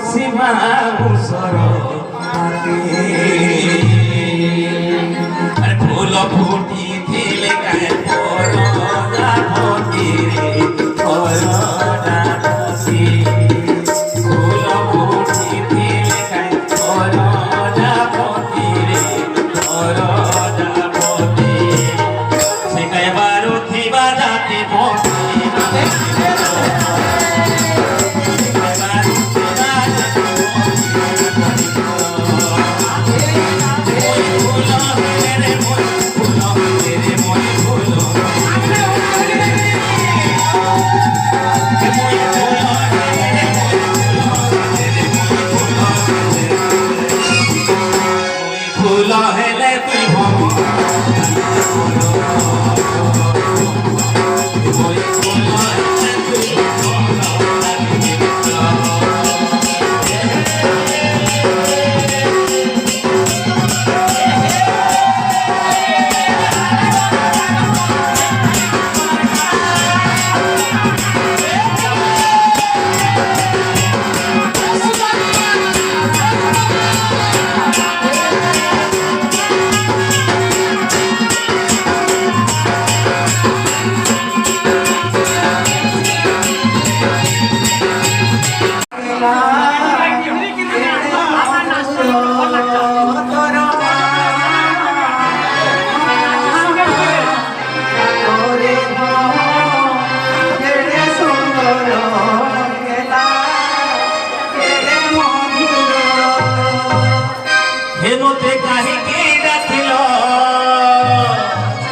সীমা উসর আর ফুল ফুটি দিলে গায়ে করোনা ভতি রে করোনা ভতি ফুল ফুটি দিলে গায়ে করোনা ভতি রে করোনা ভতি সেটাই বারুথি বাজাতে ভতি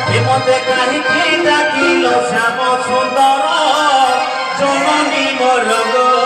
হেমতে কাহিকে ডাকিল শ্যাম সুন্দর জননী মোর